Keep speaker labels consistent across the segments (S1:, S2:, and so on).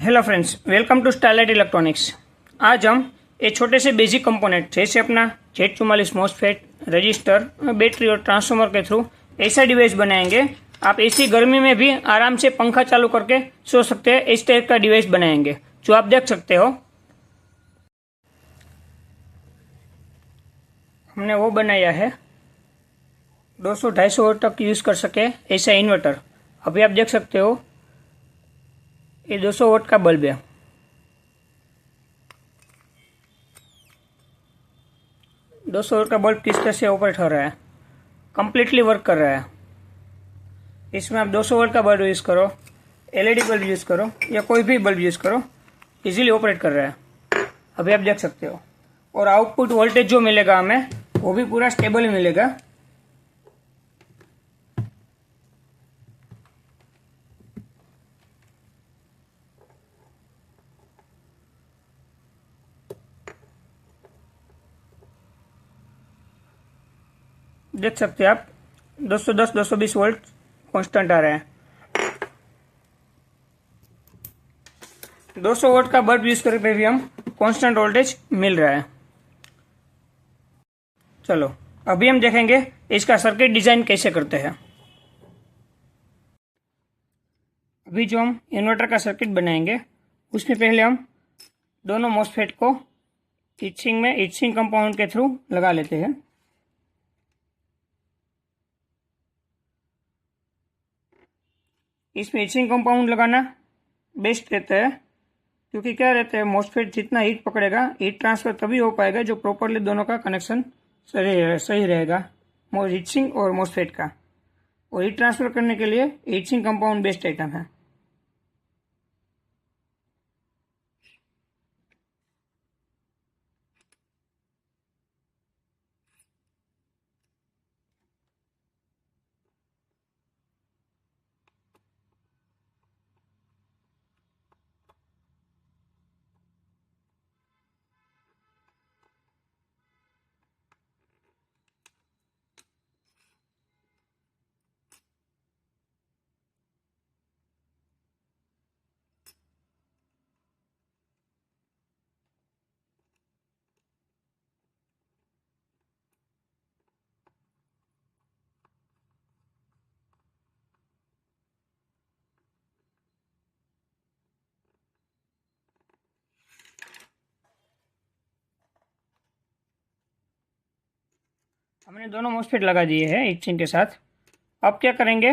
S1: Hello friends, welcome to Starlight Electronics. आज हम एक छोटे से बेसिक कंपोनेंट जैसे अपना Z44 मॉसफेट, रजिस्टर, बैटरी और ट्रांसफार्मर के थ्रू ऐसा डिवाइस बनाएंगे। आप ऐसी गर्मी में भी आराम से पंखा चालू करके सो सकते हैं। इस टाइप का डिवाइस बनाएंगे जो आप देख सकते हो। हमने वो बनाया है 200-250 वोल्ट तक यूज़ कर सके ऐसा इन्वर्टर। अभी आप देख सकते हो ये 200 वोल्ट का बल्ब है। 200 वोल्ट का बल्ब किस तरह से ऑपरेट हो रहा है, कम्प्लीटली वर्क कर रहा है। इसमें आप 200 वोल्ट का बल्ब यूज़ करो, एलईडी बल्ब यूज़ करो या कोई भी बल्ब यूज़ करो, इजीली ऑपरेट कर रहा है। अभी आप देख सकते हो। और आउटपुट वोल्टेज जो मिलेगा हमें वो भी पूरा स्टेबल ही मिलेगा। देख सकते हैं आप 210 220 वोल्ट कांस्टेंट आ रहा है। 200 वोल्ट का बल्ब यूज करके भी हम कांस्टेंट वोल्टेज मिल रहा है। चलो अभी हम देखेंगे इसका सर्किट डिजाइन कैसे करते हैं। अभी जो हम इन्वर्टर का सर्किट बनाएंगे उसमें पहले हम दोनों मॉसफेट को हीटसिंक कंपाउंड के थ्रू लगा लेते हैं। इसमें हीटसिंक कंपाउंड लगाना बेस्ट रहता है, क्योंकि क्या रहता है, मॉसफेट जितना हीट पकड़ेगा हीट ट्रांसफर तभी हो पाएगा जो प्रॉपरली दोनों का कनेक्शन सही रहेगा, हीटसिंक और मॉसफेट का। और हीट ट्रांसफर करने के लिए हीटसिंक कंपाउंड बेस्ट आइटम है। हमने दोनों मॉसफेट लगा दिए हैं हीटसिंक के साथ। अब क्या करेंगे,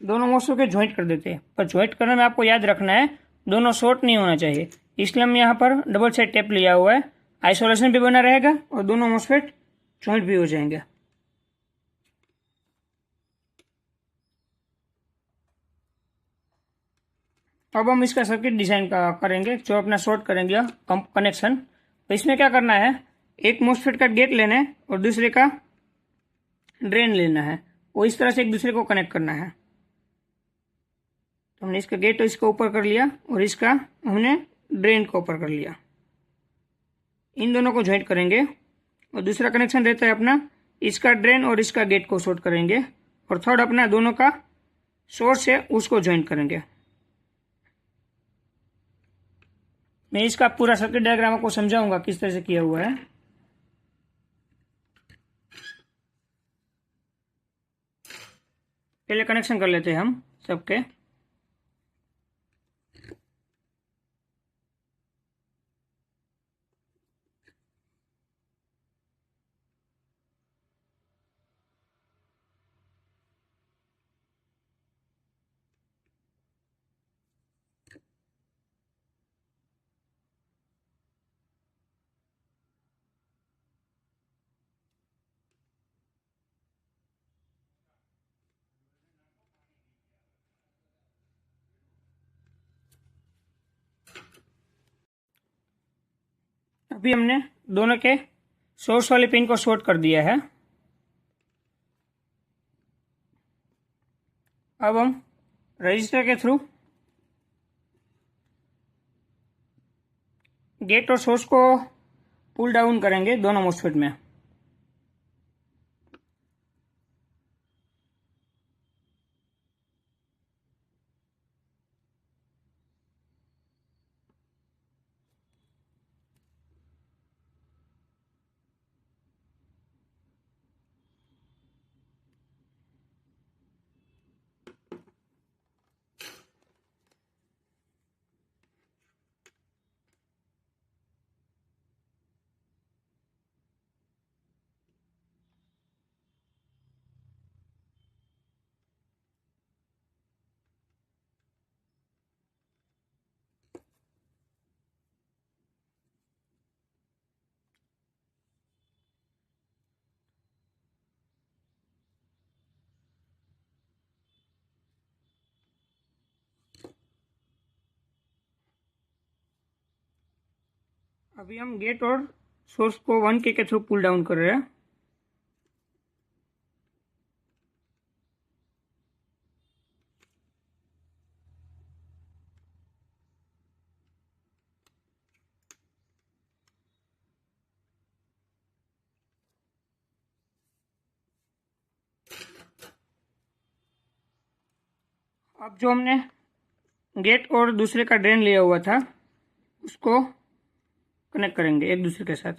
S1: दोनों मॉसफेट के ज्वाइंट कर देते हैं। पर ज्वाइंट करने में आपको याद रखना है दोनों शॉर्ट नहीं होना चाहिए, इसलिए हम यहाँ पर डबल साइड टेप लिया हुआ है। आइसोलेशन भी बना रहेगा और दोनों मॉसफेट ज्वाइंट भी हो जाएंगे। अब हम इसका सर्किट डिजाइन करेंगे, जो अपना शॉर्ट करेंगे कनेक्शन। तो इसमें क्या करना है, एक मॉसफेट का गेट लेना है और दूसरे का ड्रेन लेना है और इस तरह से एक दूसरे को कनेक्ट करना है। तो हमने इसका गेट इसको ऊपर कर लिया और इसका हमने ड्रेन को ऊपर कर लिया। इन दोनों को ज्वाइंट करेंगे और दूसरा कनेक्शन रहता है अपना इसका ड्रेन और इसका गेट को शॉर्ट करेंगे और थर्ड अपना दोनों का सोर्स है उसको ज्वाइंट करेंगे। मैं इसका पूरा सर्किट डायग्राम आपको समझाऊंगा किस तरह से किया हुआ है। पहले कनेक्शन कर लेते हैं हम सबके। अभी हमने दोनों के सोर्स वाले पिन को शॉर्ट कर दिया है। अब हम रजिस्टर के थ्रू गेट और सोर्स को पुल डाउन करेंगे दोनों मॉसफेट में। अभी हम गेट और सोर्स को 1K के थ्रू पुल डाउन कर रहे हैं। अब जो हमने गेट और दूसरे का ड्रेन लिया हुआ था उसको कनेक्ट करेंगे एक दूसरे के साथ।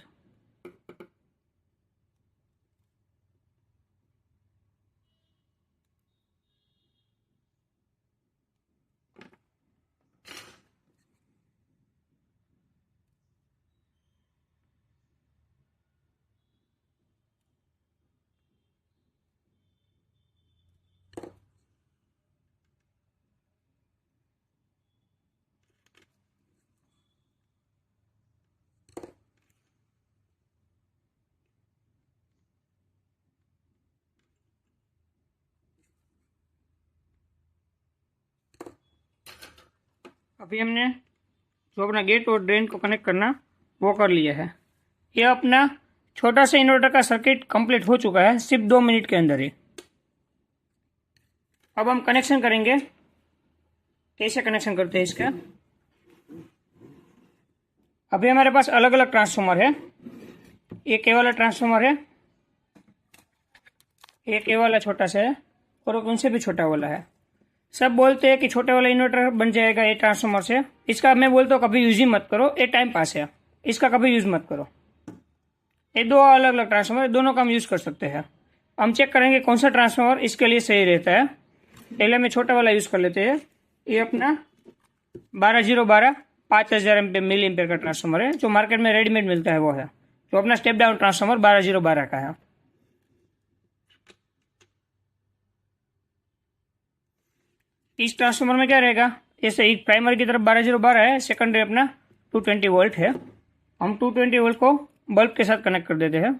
S1: अभी हमने जो अपना गेट और ड्रेन को कनेक्ट करना वो कर लिया है। ये अपना छोटा सा इन्वर्टर का सर्किट कंप्लीट हो चुका है सिर्फ 2 मिनट के अंदर ही। अब हम कनेक्शन करेंगे। कैसे कनेक्शन करते हैं इसका? अभी हमारे पास अलग अलग ट्रांसफार्मर है। एक ये वाला ट्रांसफार्मर है, एक ये वाला छोटा सा है और उनसे भी छोटा वाला है। सब बोलते हैं कि छोटे वाला इन्वर्टर बन जाएगा ये ट्रांसफार्मर से। इसका मैं बोलता हूँ कभी यूज ही मत करो, ये टाइम पास है, इसका कभी यूज मत करो। ये दो अलग अलग ट्रांसफार्मर, दोनों का हम यूज कर सकते हैं। हम चेक करेंगे कौन सा ट्रांसफार्मर इसके लिए सही रहता है। पहले में छोटा वाला यूज कर लेते हैं। ये अपना 12012 5000 मिली एम्पेयर का ट्रांसफार्मर है, जो मार्केट में रेडीमेड मिलता है वो है। जो अपना स्टेप डाउन ट्रांसफार्मर 12012 का है। इस ट्रांसफार्मर में क्या रहेगा, जैसे एक प्राइमरी की तरफ 12012 है, सेकेंडरी अपना 220 वोल्ट है। हम 220 वोल्ट को बल्ब के साथ कनेक्ट कर देते हैं।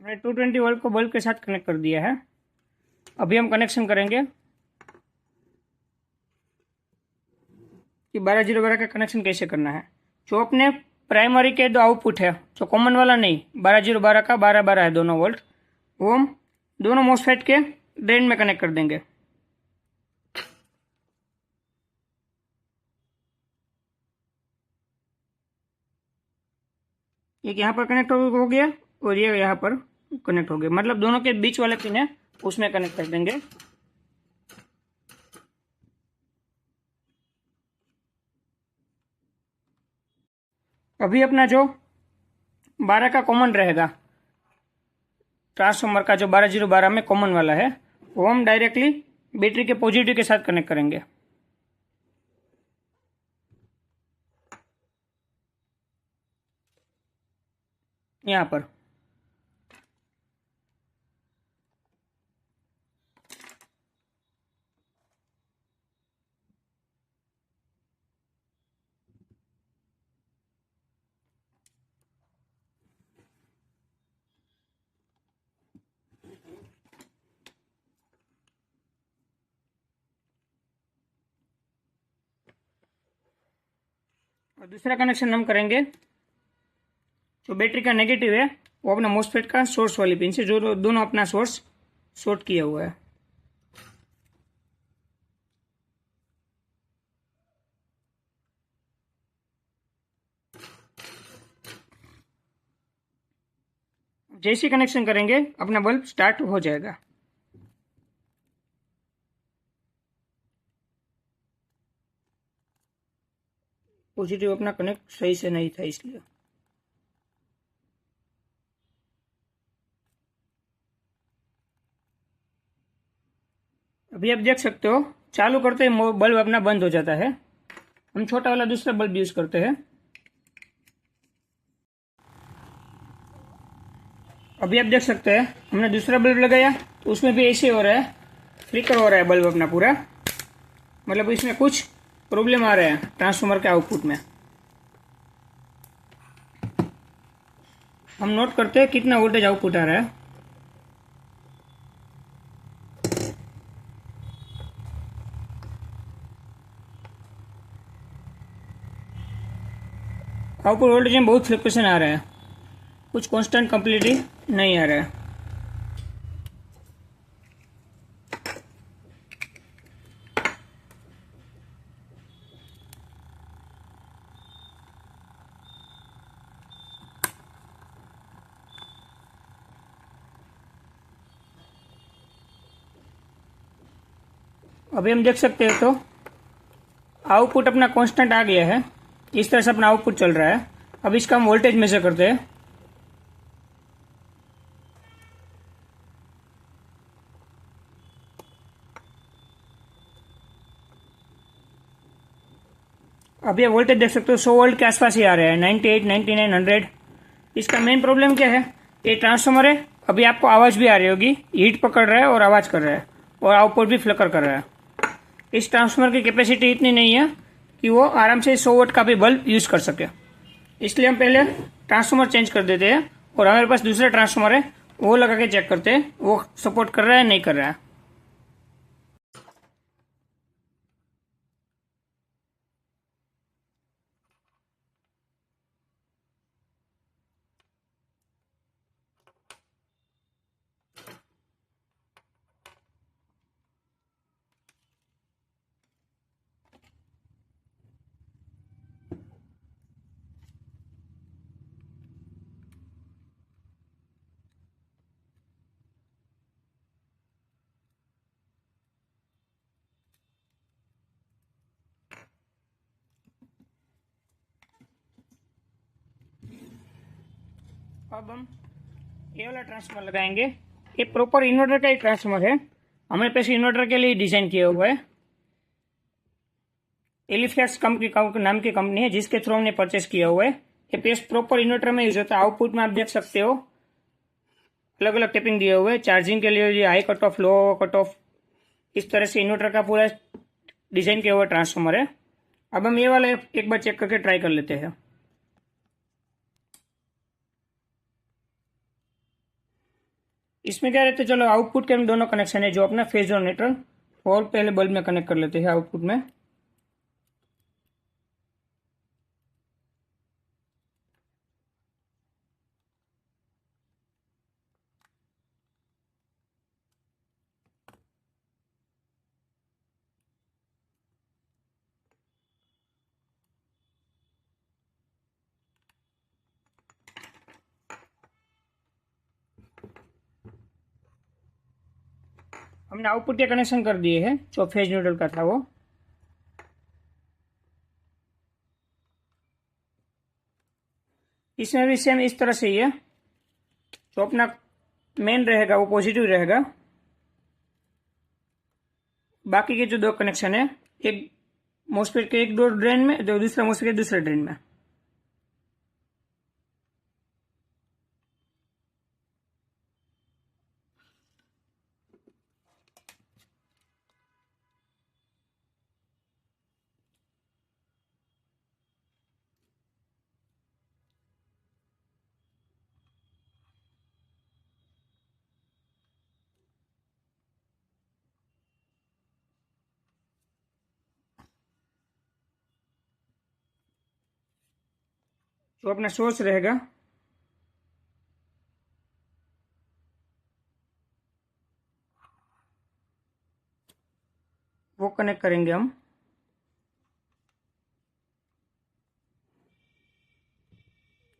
S1: हमने 220 वोल्ट को बल्ब के साथ कनेक्ट कर दिया है। अभी हम कनेक्शन करेंगे कि 12012 का कनेक्शन कैसे करना है। जो अपने प्राइमरी के दो आउटपुट है, जो कॉमन वाला नहीं, 12012 का 1212 है दोनों वोल्ट, वो हम दोनों मोसफेट के ड्रेन में कनेक्ट कर देंगे। एक यहाँ पर कनेक्ट हो गया और ये यहाँ पर कनेक्ट हो गया, मतलब दोनों के बीच वाले पिन है उसमें कनेक्ट कर देंगे। अभी अपना जो 12 का कॉमन रहेगा ट्रांसफार्मर का, जो 12012 में कॉमन वाला है, वो हम डायरेक्टली बैटरी के पॉजिटिव के साथ कनेक्ट करेंगे। यहाँ पर और दूसरा कनेक्शन हम करेंगे, जो बैटरी का नेगेटिव है वो अपना मोसफेट का सोर्स वाली पिन से, जो दोनों अपना सोर्स शॉर्ट किया हुआ है। जैसे कनेक्शन करेंगे अपना बल्ब स्टार्ट हो जाएगा। पॉजिटिव अपना कनेक्ट सही से नहीं था इसलिए। अभी आप देख सकते हो चालू करते ही बल्ब अपना बंद हो जाता है। हम छोटा वाला दूसरा बल्ब यूज करते हैं। अभी आप देख सकते हैं हमने दूसरा बल्ब लगाया तो उसमें भी ऐसे हो रहा है, फ्लिकर हो रहा है बल्ब अपना पूरा, मतलब इसमें कुछ प्रॉब्लम आ रहा है ट्रांसफार्मर के आउटपुट में। हम नोट करते हैं कितना वोल्टेज आउटपुट आ रहा है। आउटपुट वोल्टेज में बहुत फ्लक्चुएशन आ रहा है, कुछ कांस्टेंट कंप्लीटली नहीं आ रहा है। अभी हम देख सकते हैं तो आउटपुट अपना कांस्टेंट आ गया है। इस तरह से अपना आउटपुट चल रहा है। अब इसका हम वोल्टेज मेजर करते हैं। अभी आप वोल्टेज देख सकते हो 100 वोल्ट के आसपास ही आ रहा है, 98, 99, 100। इसका मेन प्रॉब्लम क्या है, ये ट्रांसफार्मर है। अभी आपको आवाज भी आ रही होगी, हीट पकड़ रहा है और आवाज कर रहा है और आउटपुट भी फ्लिकर कर रहा है। इस ट्रांसफार्मर की कैपेसिटी इतनी नहीं है कि वो आराम से 100 वोल्ट का भी बल्ब यूज कर सके। इसलिए हम पहले ट्रांसफार्मर चेंज कर देते हैं और हमारे पास दूसरा ट्रांसफार्मर है वो लगा के चेक करते हैं वो सपोर्ट कर रहा है नहीं कर रहा है। अब हम ये वाला ट्रांसफार्मर लगाएंगे। ये प्रॉपर इन्वर्टर का ही ट्रांसफार्मर है, हमारे पास इन्वर्टर के लिए डिजाइन किया हुआ है। एलिफैक्स कंपनी नाम की कंपनी है जिसके थ्रू हमने परचेस किया हुआ है। ये पेस्ट प्रॉपर इन्वर्टर में यूज होता है। आउटपुट में आप देख सकते हो अलग अलग टेपिंग दिए हुए हैं। चार्जिंग के लिए हाई कट ऑफ, लो कट ऑफ, इस तरह से इन्वर्टर का पूरा डिजाइन किया हुआ ट्रांसफार्मर है। अब हम ये वाला एक बार चेक करके ट्राई कर लेते हैं। इसमें क्या रहता है, चलो आउटपुट के हम दोनों कनेक्शन है, जो अपना फेज और न्यूट्रल, और पहले बल्ब में कनेक्ट कर लेते हैं आउटपुट में। हमने आउटपुट के कनेक्शन कर दिए हैं, जो फेज न्यूट्रल का था वो। इसमें भी सेम इस तरह से ही है। जो अपना मेन रहेगा वो पॉजिटिव रहेगा, बाकी के जो दो कनेक्शन है, एक मोस्फेट के एक दो ड्रेन में, जो दूसरा मोस्फेट के दूसरे ड्रेन में। जो अपना सोर्स रहेगा वो कनेक्ट करेंगे हम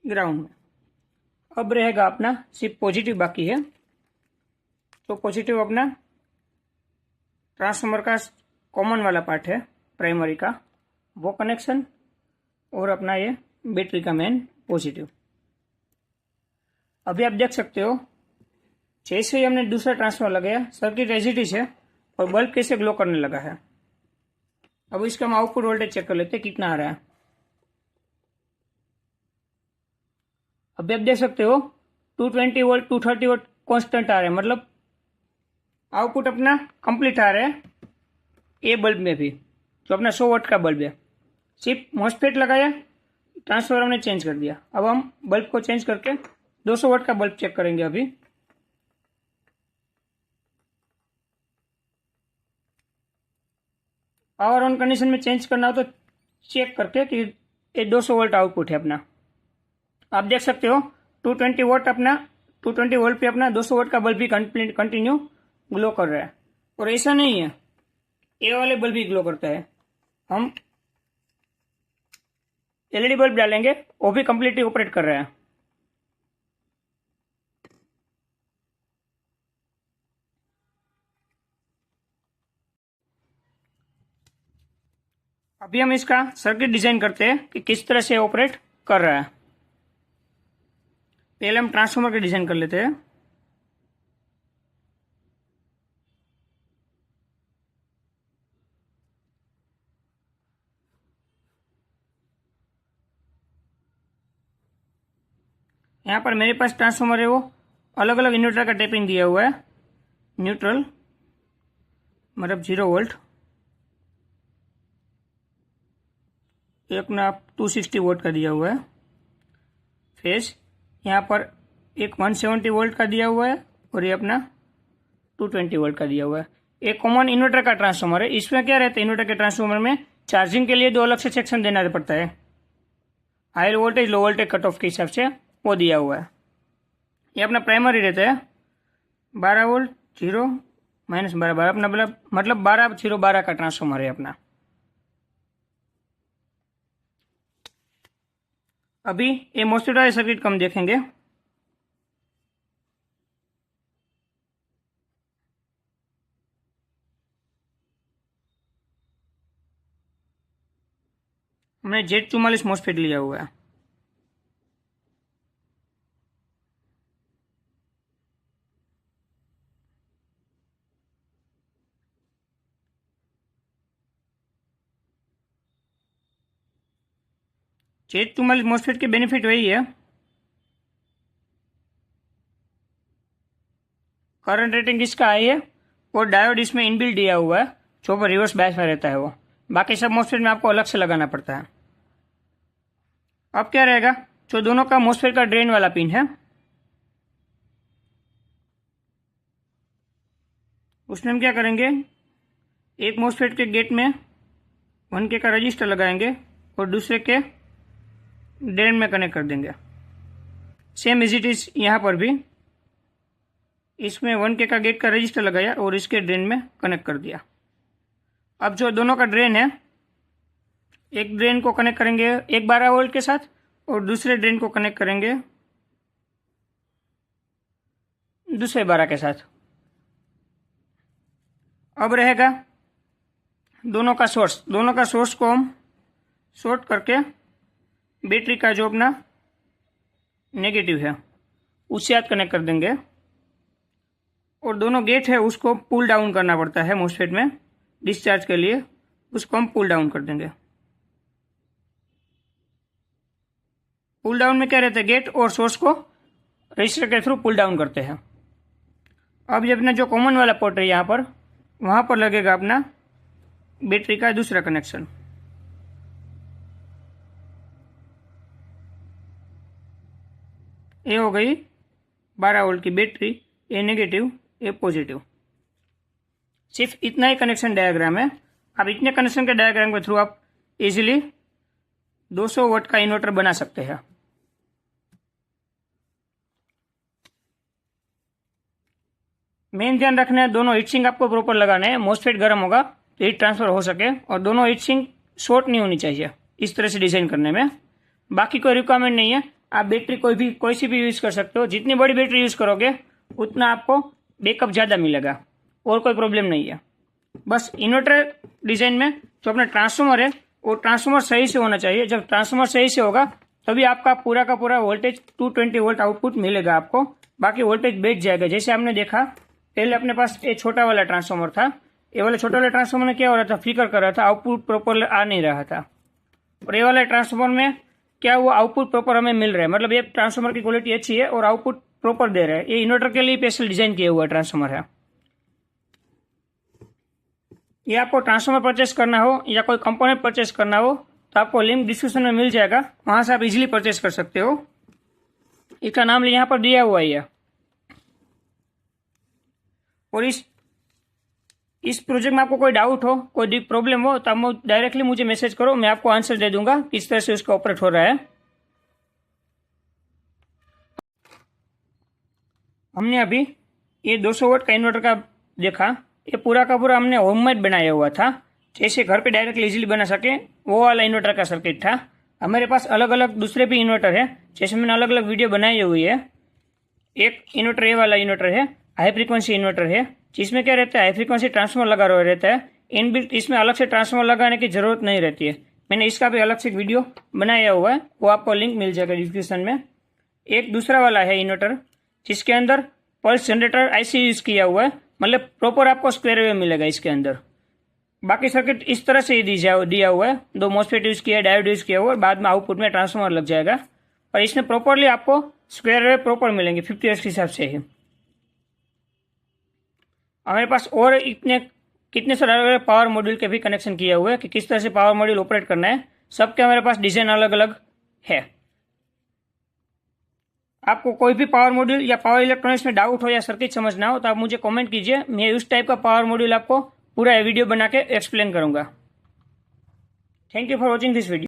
S1: ग्राउंड में। अब रहेगा अपना सिर्फ पॉजिटिव बाकी है। तो पॉजिटिव अपना ट्रांसफार्मर का कॉमन वाला पार्ट है प्राइमरी का, वो कनेक्शन, और अपना ये बैटरी का मेन पॉजिटिव। अभी आप देख सकते हो जैसे ही हमने दूसरा ट्रांसफार्मर लगाया सर्किट एज इट इज है और बल्ब कैसे ग्लो करने लगा है। अब इसका हम आउटपुट वोल्टेज चेक कर लेते हैं कितना आ रहा है। अभी आप देख सकते हो 220 वोल्ट 230 वोल्ट कांस्टेंट आ रहे हैं, मतलब आउटपुट अपना कंप्लीट आ रहा है ए बल्ब में भी, जो अपना 100 वोल्ट का बल्ब है। सिर्फ मॉसफेट लगाया, ट्रांसफार्मर हमने चेंज कर दिया। अब हम बल्ब को चेंज करके 200 वोल्ट का बल्ब चेक करेंगे। अभी पावर ऑन कंडीशन में चेंज करना हो तो चेक करके कि ये 200 वोल्ट आउटपुट है अपना। आप देख सकते हो 220 वोल्ट अपना 220 वोल्ट पे अपना 200 वोल्ट का बल्ब भी कंटिन्यू ग्लो कर रहा है। और ऐसा नहीं है, ये वाले बल्ब भी ग्लो करता है। हम एलईडी बल्ब डालेंगे, वो भी कंप्लीटली ऑपरेट कर रहा है। अभी हम इसका सर्किट डिजाइन करते हैं कि किस तरह से ऑपरेट कर रहा है। पहले हम ट्रांसफार्मर का डिजाइन कर लेते हैं। यहाँ पर मेरे पास ट्रांसफार्मर है, वो अलग अलग इन्वर्टर का टेपिंग दिया हुआ है। न्यूट्रल मतलब 0 वोल्ट, एक अपना 260 वोल्ट का दिया हुआ है। फेज यहाँ पर एक 170 वोल्ट का दिया हुआ है और ये अपना 220 वोल्ट का दिया हुआ है। एक कॉमन इन्वर्टर का ट्रांसफार्मर है। इसमें क्या रहता है, इन्वर्टर के ट्रांसफार्मर में चार्जिंग के लिए 2 अलग से सेक्शन देना पड़ता है। High voltage low voltage cut off के हिसाब से वो दिया हुआ है। ये अपना प्राइमरी रहता है 12 वोल्ट 0 -12 अपना मतलब 12 0 12 का ट्रांसफार्मर है अपना। अभी ये मॉसफेट वाले सर्किट को हम देखेंगे। हमने Z44 मॉसफेट लिया हुआ है। Z44 मॉसफेट के बेनिफिट वही है, करंट रेटिंग इसका हाई है और डायोड इसमें इनबिल्ट दिया हुआ है जो पर रिवर्स बायस में रहता है वो। बाकी सब मॉसफेट में आपको अलग से लगाना पड़ता है। अब क्या रहेगा, जो दोनों का मॉसफेट का ड्रेन वाला पिन है उसमें हम क्या करेंगे, एक मॉसफेट के गेट में 1K का रजिस्टर लगाएंगे और दूसरे के ड्रेन में कनेक्ट कर देंगे। सेम एज इट इज यहाँ पर भी इसमें 1K का गेट का रजिस्टर लगाया और इसके ड्रेन में कनेक्ट कर दिया। अब जो दोनों का ड्रेन है, एक ड्रेन को कनेक्ट करेंगे एक 12 वोल्ट के साथ और दूसरे ड्रेन को कनेक्ट करेंगे दूसरे 12 के साथ। अब रहेगा दोनों का सोर्स को हम शॉर्ट करके बैटरी का जो अपना नेगेटिव है उससे साथ कनेक्ट कर देंगे और दोनों गेट है उसको पुल डाउन करना पड़ता है मॉसफेट में डिस्चार्ज के लिए, उसको हम पुल डाउन कर देंगे। पुल डाउन में क्या रहता है, गेट और सोर्स को रजिस्टर के थ्रू पुल डाउन करते हैं। अब ये अपना जो कॉमन वाला पोर्ट है यहाँ पर, वहां पर लगेगा अपना बैटरी का दूसरा कनेक्शन। ये हो गई 12 वोल्ट की बैटरी, ए नेगेटिव ए पॉजिटिव। सिर्फ इतना ही कनेक्शन डायग्राम है। अब इतने कनेक्शन के डायग्राम के थ्रू आप इजीली 200 वोल्ट का इन्वर्टर बना सकते हैं। मेन ध्यान रखना है, दोनों हीट सिंक आपको प्रॉपर लगाना है। मॉसफेट गर्म होगा तो हीट ट्रांसफर हो सके और दोनों हीट सिंक शॉर्ट नहीं होनी चाहिए इस तरह से डिजाइन करने में। बाकी कोई रिक्वायरमेंट नहीं है, आप बैटरी कोई सी भी यूज़ कर सकते हो। जितनी बड़ी बैटरी यूज़ करोगे उतना आपको बैकअप ज़्यादा मिलेगा और कोई प्रॉब्लम नहीं है। बस इन्वर्टर डिज़ाइन में जो अपना ट्रांसफॉर्मर है वो ट्रांसफॉर्मर सही से होना चाहिए। जब ट्रांसफॉर्मर सही से होगा तभी आपका पूरा का पूरा वोल्टेज 220 वोल्ट आउटपुट मिलेगा आपको। बाकी वोल्टेज बैठ जाएगा। जैसे आपने देखा पहले अपने पास ये छोटा वाला ट्रांसफॉर्मर था, ये वाला छोटा वाला ट्रांसफॉर्मर में क्या हो रहा था, फ्लिकर कर रहा था, आउटपुट प्रॉपर आ नहीं रहा था। और ये वाला ट्रांसफॉर्मर में क्या हुआ, आउटपुट प्रॉपर हमें मिल रहा है। मतलब ये ट्रांसफॉर्मर की क्वालिटी अच्छी है और आउटपुट प्रॉपर दे रहा है। ये इन्वर्टर के लिए स्पेशल डिजाइन किया हुआ ट्रांसफॉर्मर है। ये आपको ट्रांसफॉर्मर परचेस करना हो या कोई कंपोनेंट परचेस करना हो तो आपको लिंक डिस्क्रिप्शन में मिल जाएगा, वहां से आप इजीली परचेस कर सकते हो। इसका नाम यहाँ पर दिया हुआ है। और इस प्रोजेक्ट में आपको कोई डाउट हो, कोई प्रॉब्लम हो तो आप डायरेक्टली मुझे मैसेज करो, मैं आपको आंसर दे दूंगा किस तरह से उसका ऑपरेट हो रहा है। हमने अभी ये 200 वाट का इन्वर्टर का देखा। ये पूरा का पूरा हमने होममेड बनाया हुआ था, जैसे घर पे डायरेक्टली इजीली बना सके वो वाला इन्वर्टर का सर्किट था। हमारे पास अलग अलग दूसरे भी इन्वर्टर है, जैसे मैंने अलग अलग वीडियो बनाई हुई है। एक इन्वर्टर ये वाला इन्वर्टर है, हाई फ्रीक्वेंसी इन्वर्टर है, जिसमें क्या रहता है हाई फ्रीक्वेंसी ट्रांसफॉर्मर लगा रहता है। इनबिल्ट इसमें अलग से ट्रांसफॉर्मर लगाने की जरूरत नहीं रहती है। मैंने इसका भी अलग से एक वीडियो बनाया हुआ है, वो आपको लिंक मिल जाएगा डिस्क्रिप्शन में। एक दूसरा वाला है इन्वर्टर जिसके अंदर पल्स जनरेटर आईसी यूज किया हुआ है, मतलब प्रॉपर आपको स्क्वायर वेव मिलेगा इसके अंदर। बाकी सर्किट इस तरह से ही दिया हुआ है, 2 मॉसफेट यूज किया है, डायोड यूज किया हुआ है, बाद में आउटपुट में ट्रांसफॉर्मर लग जाएगा। और इसमें प्रॉपरली आपको स्क्वायर वेव प्रॉपर मिलेंगे 50 हर्ट्ज के हिसाब से ही। हमारे पास और कितने सारे अलग अलग पावर मॉड्यूल के भी कनेक्शन किया हुआ है कि किस तरह से पावर मॉड्यूल ऑपरेट करना है। सबके हमारे पास डिजाइन अलग अलग है। आपको कोई भी पावर मॉड्यूल या पावर इलेक्ट्रॉनिक्स में डाउट हो या सर्किट समझना हो तो आप मुझे कमेंट कीजिए, मैं उस टाइप का पावर मॉड्यूल आपको पूरा वीडियो बना के एक्सप्लेन करूंगा। Thank you for watching this video.